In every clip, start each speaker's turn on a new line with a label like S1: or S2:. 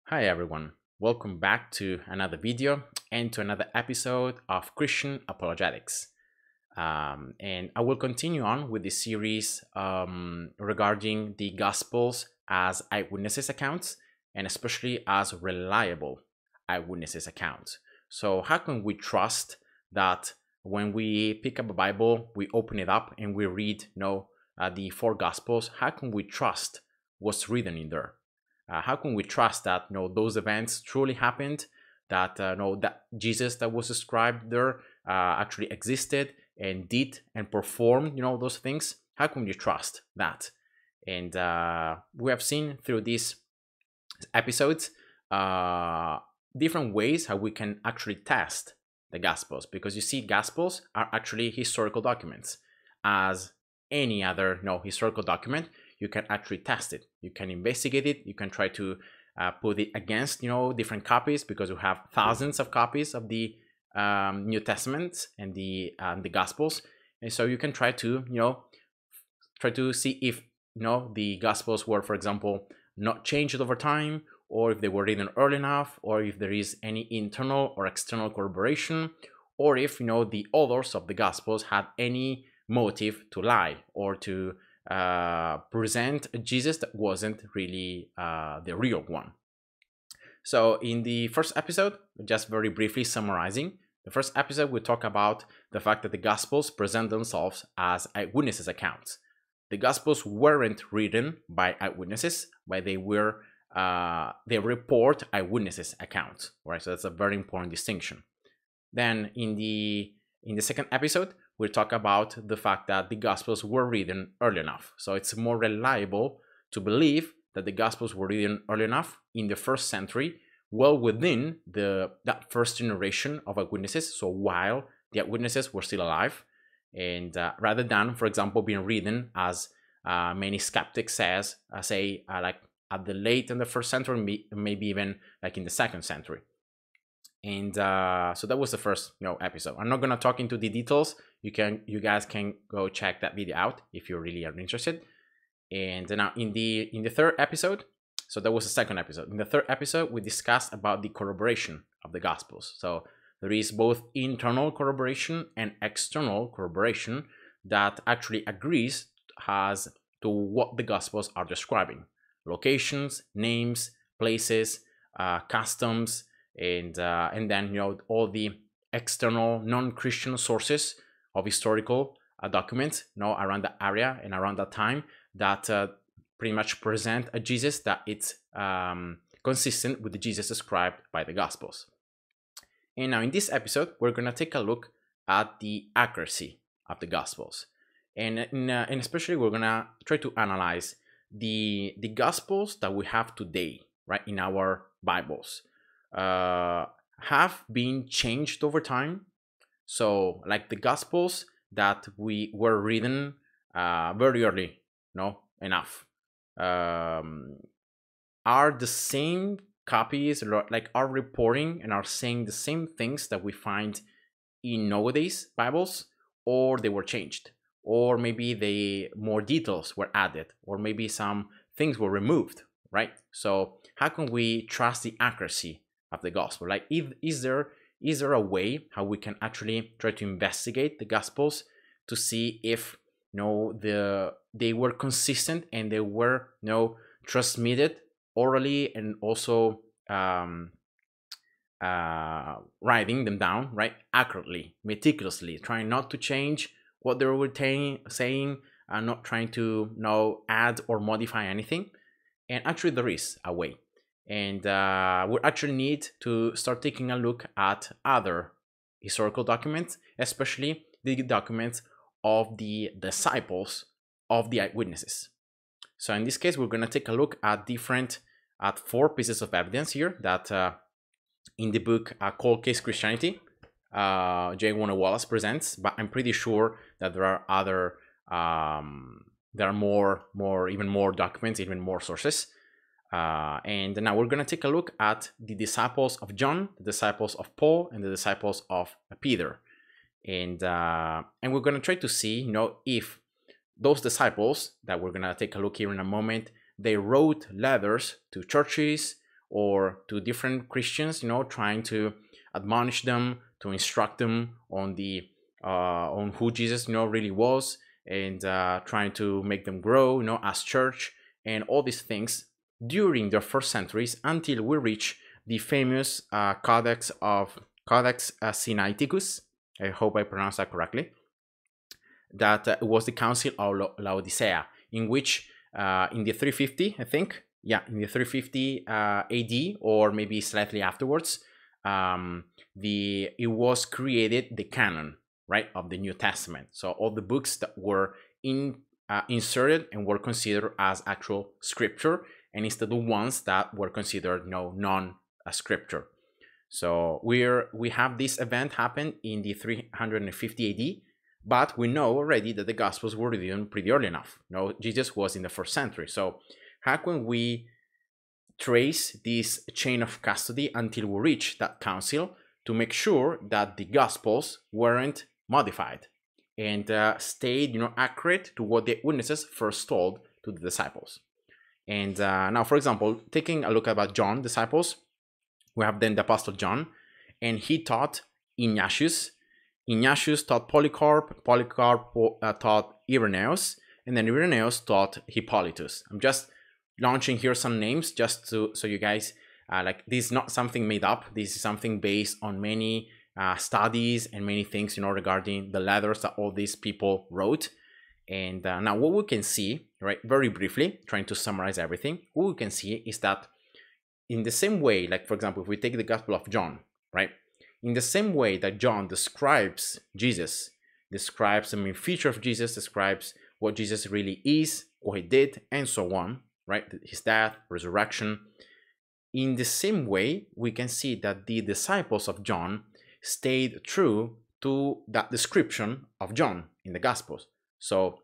S1: Hi everyone, welcome back to another video and to another episode of Christian Apologetics. And I will continue on with the series regarding the Gospels as eyewitnesses accounts and especially as reliable eyewitnesses accounts. So how can we trust that when we pick up a Bible, we open it up and we read the four Gospels, how can we trust what's written in there? How can we trust that those events truly happened, that that Jesus that was described there actually existed and did and performed those things? How can you trust that? And we have seen through these episodes different ways how we can actually test the Gospels, because you see, Gospels are actually historical documents. As any other historical document, you can actually test it, you can investigate it, you can try to put it against different copies, because we have thousands of copies of the New Testament and the Gospels, and so you can try to see if the Gospels were, for example, not changed over time, or if they were written early enough, or if there is any internal or external corroboration, or if the authors of the Gospels had any motive to lie or to present a Jesus that wasn't really the real one. So in the first episode, just very briefly summarizing, the first episode we talk about the fact that the Gospels present themselves as eyewitnesses accounts. The Gospels weren't written by eyewitnesses, but they report eyewitnesses accounts, right? So that's a very important distinction. Then in the second episode, we'll talk about the fact that the Gospels were written early enough. So it's more reliable to believe that the Gospels were written early enough in the first century, well within that first generation of eyewitnesses, so while the eyewitnesses were still alive, and rather than, for example, being written as many skeptics say like at the late in the first century, maybe even like in the second century. And so that was the first episode. I'm not gonna talk into the details. You guys can go check that video out if you really are interested. And now in the third episode, so that was the second episode. In the third episode, we discussed about the corroboration of the Gospels. So there is both internal corroboration and external corroboration that actually agrees as to what the Gospels are describing: locations, names, places, customs, and then all the external non-Christian sources of historical documents around that area and around that time that pretty much present a Jesus that it's consistent with the Jesus described by the Gospels. And now in this episode, we're going to take a look at the accuracy of the Gospels, and especially we're going to try to analyze the Gospels that we have today, right, in our Bibles. Have been changed over time. So like the Gospels that we were reading very early, enough, are the same copies, like are reporting and are saying the same things that we find in nowadays Bibles, or they were changed, or maybe more details were added, or maybe some things were removed, right? So how can we trust the accuracy of the Gospel? Like, is there a way how we can actually try to investigate the Gospels to see if they were consistent and they were transmitted orally, and also writing them down, right, accurately, meticulously, trying not to change what they were saying, and not trying to add or modify anything. And actually there is a way, and we actually need to start taking a look at other historical documents, especially the documents of the disciples of the eyewitnesses. So in this case, we're going to take a look at four pieces of evidence here that in the book Cold Case Christianity, J. Warner Wallace presents, but I'm pretty sure that there are other there are even more documents, even more sources. And now we're going to take a look at the disciples of John, the disciples of Paul, and the disciples of Peter. And we're going to try to see, if those disciples that we're going to take a look here in a moment, they wrote letters to churches, or to different Christians, trying to admonish them, to instruct them on the on who Jesus, really was, and trying to make them grow, as church, and all these things during the first centuries until we reach the famous Codex Sinaiticus. I hope I pronounced that correctly. That was the Council of Laodicea, in which in the 350, I think, in the 350 AD, or maybe slightly afterwards, it was created the canon, right, of the New Testament. So all the books that were inserted and were considered as actual scripture, and instead the ones that were considered non-scripture. So we have this event happen in the 350 AD, but we know already that the Gospels were written pretty early enough. Jesus was in the first century. So how can we trace this chain of custody until we reach that council to make sure that the Gospels weren't modified and stayed, accurate to what the witnesses first told to the disciples? And now, for example, taking a look about John disciples, we have then the Apostle John, and he taught Ignatius. Ignatius taught Polycarp. Polycarp taught Irenaeus, and then Irenaeus taught Hippolytus. I'm just launching here some names just so you guys this is not something made up. This is something based on many studies and many things, regarding the letters that all these people wrote. And now what we can see, right, very briefly, trying to summarize everything, what we can see is that in the same way, like for example, if we take the Gospel of John, right, in the same way that John describes Jesus, describes the main feature of Jesus, describes what Jesus really is, what he did, and so on, right, his death, resurrection. In the same way, we can see that the disciples of John stayed true to that description of John in the Gospels. So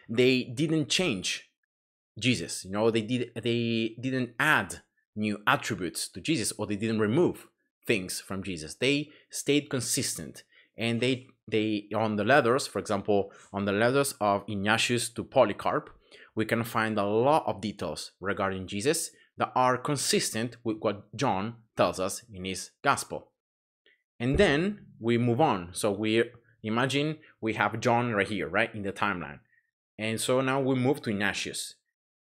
S1: they didn't change Jesus, they didn't add new attributes to Jesus, or they didn't remove things from Jesus. They stayed consistent, and they on the letters, for example, on the letters of Ignatius to Polycarp, we can find a lot of details regarding Jesus that are consistent with what John tells us in his gospel. And then we move on. So we imagine we have John right here, right, in the timeline. And so now we move to Ignatius,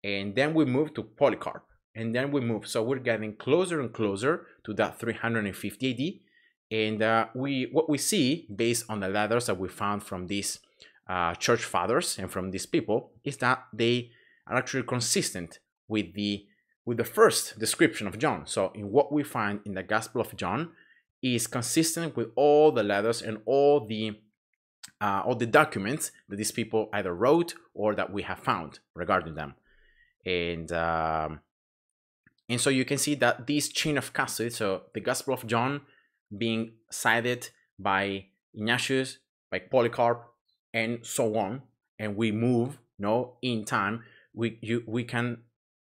S1: and then we move to Polycarp, and then we move. So we're getting closer and closer to that 350 AD. And what we see, based on the letters that we found from these church fathers and from these people, is that they are actually consistent with the first description of John. So in what we find in the Gospel of John is consistent with all the letters and all the documents that these people either wrote or that we have found regarding them. And so you can see that this chain of custody, so the Gospel of John being cited by Ignatius, by Polycarp, and so on, and we move, in time, we can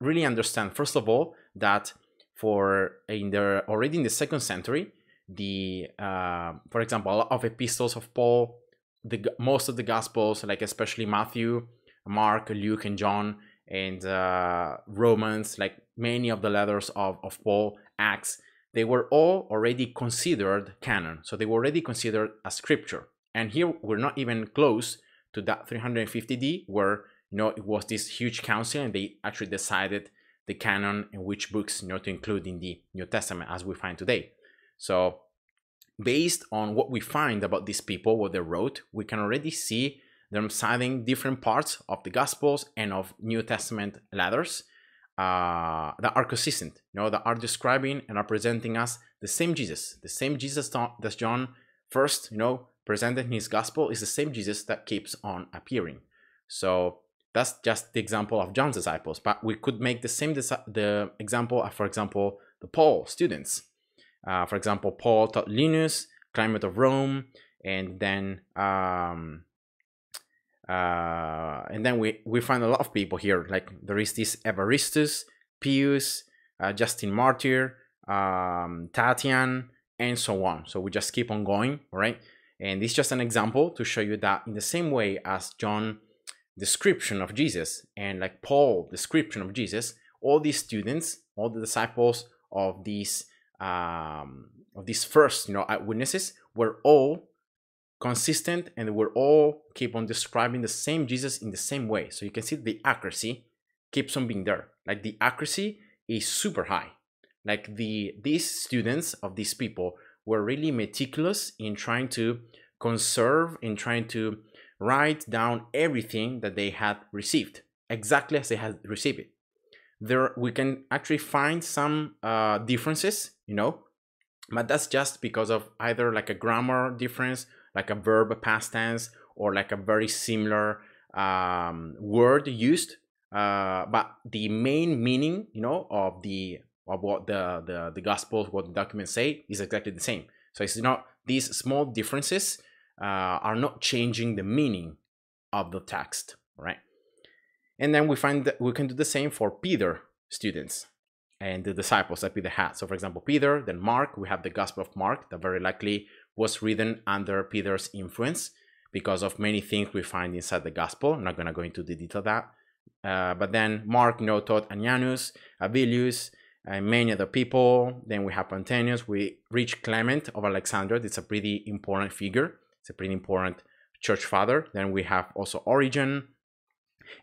S1: really understand, first of all, that already in the second century, for example, a lot of epistles of Paul, most of the Gospels, like especially Matthew, Mark, Luke, and John, and Romans, like many of the letters of Paul, Acts, they were all already considered canon. So they were already considered as scripture. And here we're not even close to that 350 AD, where it was this huge council and they actually decided the canon and which books to include in the New Testament as we find today. So based on what we find about these people, what they wrote, we can already see them citing different parts of the Gospels and of New Testament letters that are consistent, that are describing and are presenting us the same Jesus that John first, presented in his Gospel is the same Jesus that keeps on appearing. So that's just the example of John's disciples, but we could make the same the example of, for example, the Paul students. For example, Paul taught Linus, Climate of Rome, and then we find a lot of people here. Like there is this Evaristus, Pius, Justin Martyr, Tatian, and so on. So we just keep on going, right? And it's just an example to show you that in the same way as John description of Jesus and like Paul description of Jesus, all these students all the disciples of these first, eyewitnesses were all consistent, and they were all keep on describing the same Jesus in the same way. So you can see the accuracy keeps on being there. Like the accuracy is super high. Like these students of these people were really meticulous in trying to conserve, in trying to write down everything that they had received exactly as they had received it. There we can actually find some differences, but that's just because of either like a grammar difference, like a verb past tense, or like a very similar word used. But the main meaning, of what the Gospels, what the documents say, is exactly the same. So it's not, these small differences are not changing the meaning of the text, right? And then we find that we can do the same for Peter students and the disciples that Peter had. So for example, Peter, then Mark, we have the Gospel of Mark that very likely was written under Peter's influence because of many things we find inside the Gospel. I'm not going to go into the detail of that. But then Mark, taught Anianus, Avilius, and many other people. Then we have Pantanius. We reach Clement of Alexandria. It's a pretty important figure. It's a pretty important church father. Then we have also Origen.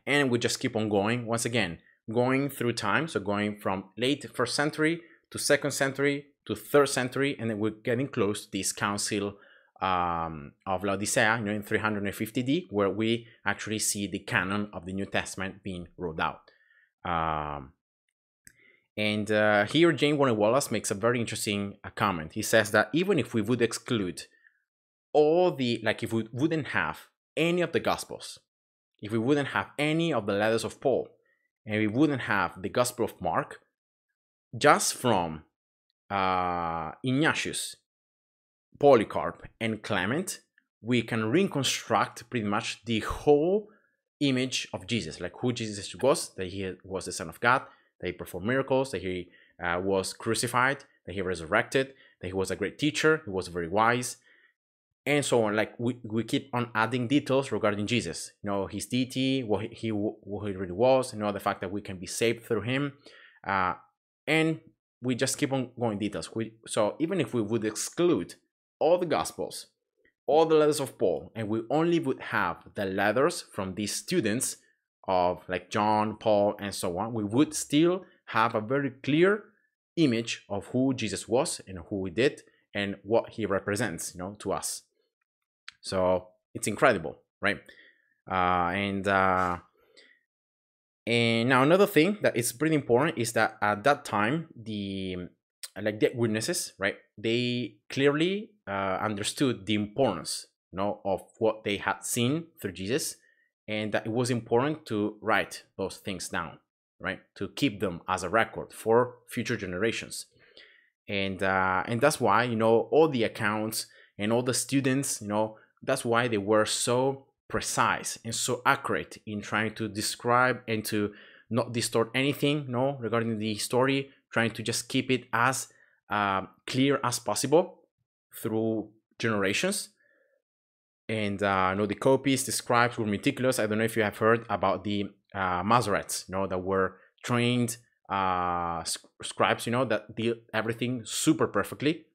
S1: And we just keep on going, once again, going through time. So going from late 1st century to 2nd century to 3rd century. And then we're getting close to this council of Laodicea, in 350 D, where we actually see the canon of the New Testament being rolled out. Here James Warner Wallace makes a very interesting comment. He says that even if we would exclude all if we wouldn't have any of the Gospels, if we wouldn't have any of the letters of Paul, and we wouldn't have the Gospel of Mark, just from Ignatius, Polycarp, and Clement, we can reconstruct pretty much the whole image of Jesus, like who Jesus was, that he was the Son of God, that he performed miracles, that he was crucified, that he resurrected, that he was a great teacher, he was very wise, and so on. Like we keep on adding details regarding Jesus, his deity, what he really was, the fact that we can be saved through him, and we just keep on going details. So even if we would exclude all the Gospels, all the letters of Paul, and we only would have the letters from these students of like John, Paul, and so on, we would still have a very clear image of who Jesus was and who he did and what he represents, to us. So it's incredible, right? And now another thing that is pretty important is that at that time, the witnesses, right? They clearly understood the importance, of what they had seen through Jesus, and that it was important to write those things down, right? To keep them as a record for future generations. And that's why, all the accounts and all the students, that's why they were so precise and so accurate in trying to describe and to not distort anything, regarding the story, trying to just keep it as clear as possible through generations. And the copies, the scribes were meticulous. I don't know if you have heard about the Masoretes, that were trained scribes, that did everything super perfectly,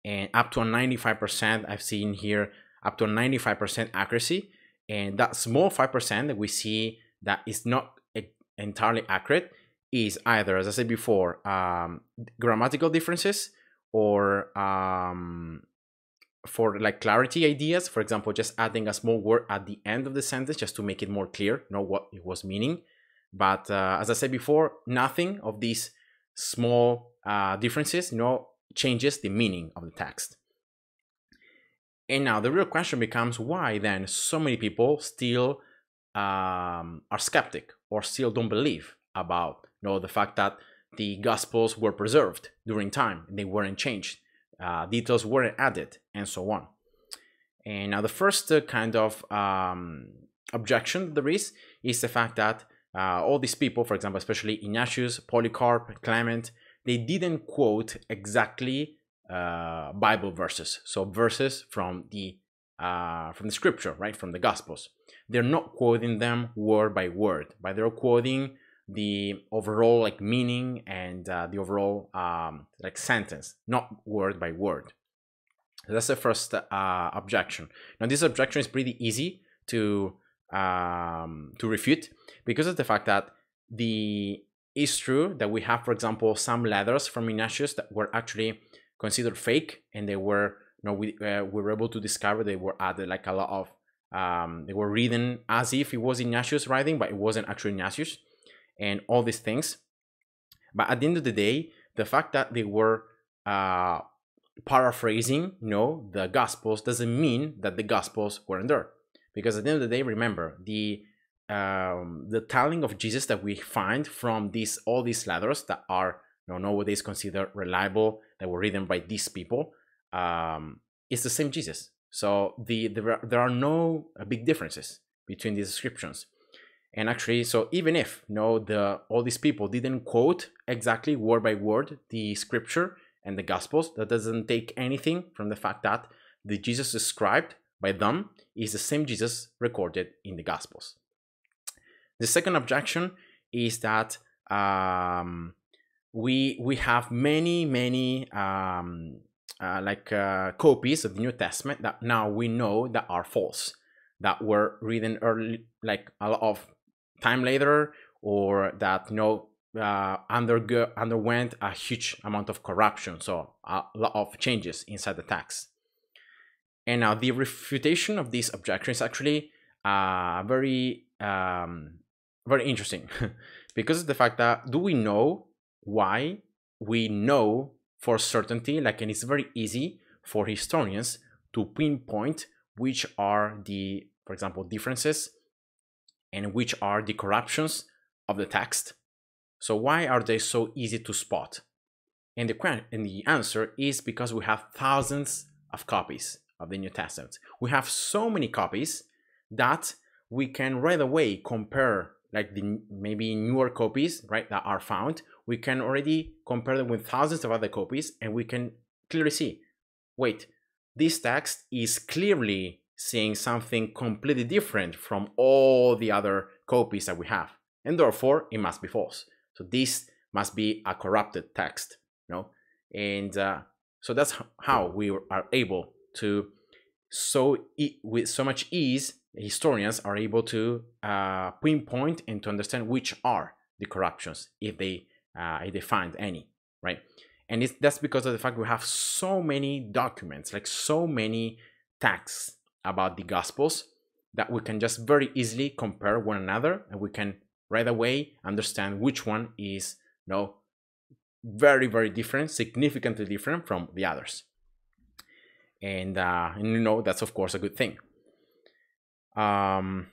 S1: and up to a 95%. I've seen here up to a 95% accuracy, and that small 5% that we see that is not entirely accurate is either, as I said before, grammatical differences, or for like clarity ideas. For example, just adding a small word at the end of the sentence just to make it more clear, what it was meaning. But as I said before, nothing of these small differences, changes the meaning of the text. And now the real question becomes, why then so many people still are skeptic or still don't believe about the fact that the Gospels were preserved during time and they weren't changed, details weren't added, and so on. And now the first kind of objection there is the fact that all these people, for example, especially Ignatius, Polycarp, Clement, they didn't quote exactly Bible verses, so verses from the scripture, right, from the Gospels. They're not quoting them word by word, but they're quoting the overall like meaning and the overall like sentence, not word by word. So that's the first objection. Now this objection is pretty easy to refute, because of the fact that it's true that we have, for example, some letters from Ignatius that were actually considered fake, and they were, we were able to discover they were added like a lot of they were written as if it was Ignatius writing, but it wasn't actually Ignatius, and all these things. But at the end of the day, the fact that they were paraphrasing, the Gospels, doesn't mean that the Gospels weren't there, because at the end of the day, remember the telling of Jesus that we find from all these letters that are nowadays considered reliable, that were written by these people, is the same Jesus. So there are no big differences between these descriptions. And actually, so even if all these people didn't quote exactly word by word the scripture and the Gospels, that doesn't take anything from the fact that the Jesus described by them is the same Jesus recorded in the Gospels. The second objection is that we have many copies of the New Testament that now we know that are false, that were written early, like a lot of time later, or that underwent a huge amount of corruption, so a lot of changes inside the text. And now the refutation of this objection is actually very interesting because of the fact that, do we know why? We know for certainty, and it's very easy for historians to pinpoint which are the, for example, differences and which are the corruptions of the text. So why are they so easy to spot? And the answer is because we have thousands of copies of the New Testament. We have so many copies that we can right away compare, like the maybe newer copies, right, that are found. We can already compare them with thousands of other copies, and we can clearly see, wait, this text is clearly saying something completely different from all the other copies that we have, and therefore it must be false. So this must be a corrupted text, and so that's how we are able to, with so much ease, historians are able to pinpoint and to understand which are the corruptions, if they find any, right? And that's because of the fact we have so many documents, like so many texts about the Gospels, that we can just very easily compare one another, and we can right away understand which one is very, very different, significantly different from the others. And that's of course a good thing. And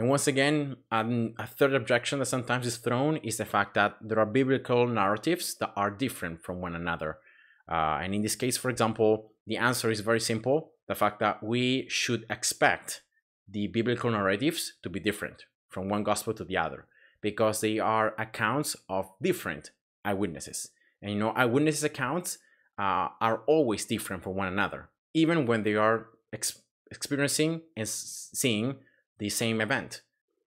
S1: once again, a third objection that sometimes is thrown is the fact that there are biblical narratives that are different from one another. And in this case, for example, the answer is very simple: the fact that we should expect the biblical narratives to be different from one gospel to the other, because they are accounts of different eyewitnesses. And eyewitnesses accounts are always different from one another, even when they are experiencing and seeing the same event.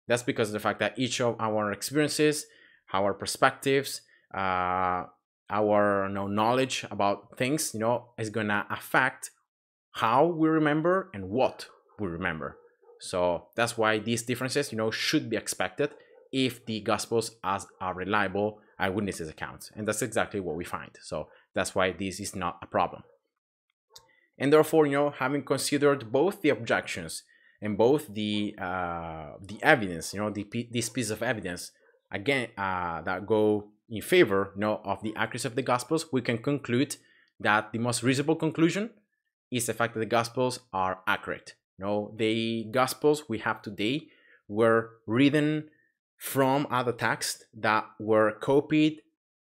S1: That's because of the fact that each of our experiences, our perspectives, our knowledge about things, is gonna affect how we remember and what we remember. So that's why these differences, should be expected if the Gospels are reliable eyewitnesses accounts, and that's exactly what we find. So that's why this is not a problem. And therefore, having considered both the objections and both the evidence, this piece of evidence again that go in favor, of the accuracy of the Gospels, we can conclude that the most reasonable conclusion is the fact that the Gospels are accurate. The Gospels we have today were written from other texts that were copied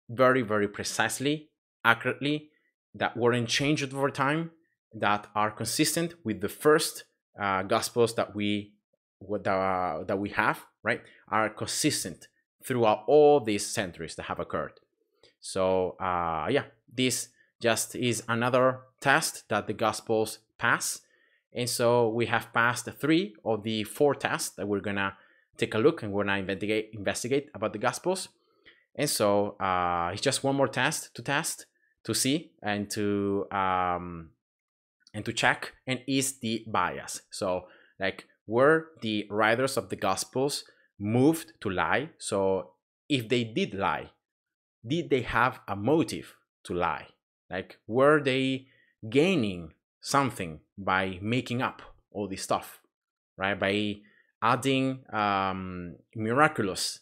S1: very, very precisely, accurately, that weren't changed over time, that are consistent with the first Gospels that we have, right, are consistent throughout all these centuries that have occurred. So this just is another test that the Gospels pass. And so we have passed 3 of the 4 tests that we're gonna take a look and we're gonna investigate about the Gospels. And so it's just one more test to see and to check, and is the bias. So like, were the writers of the Gospels moved to lie? So if they did lie, did they have a motive to lie? Like, were they gaining something by making up all this stuff, right? By adding miraculous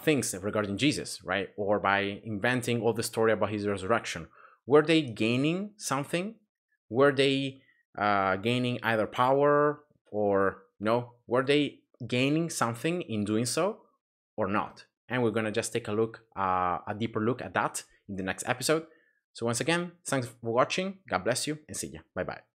S1: things regarding Jesus, right? Or by inventing all the story about his resurrection. Were they gaining something? Were they gaining either power or no? Were they gaining something in doing so or not? And we're gonna just take a look, a deeper look at that in the next episode. So once again, thanks for watching. God bless you and see ya. Bye bye.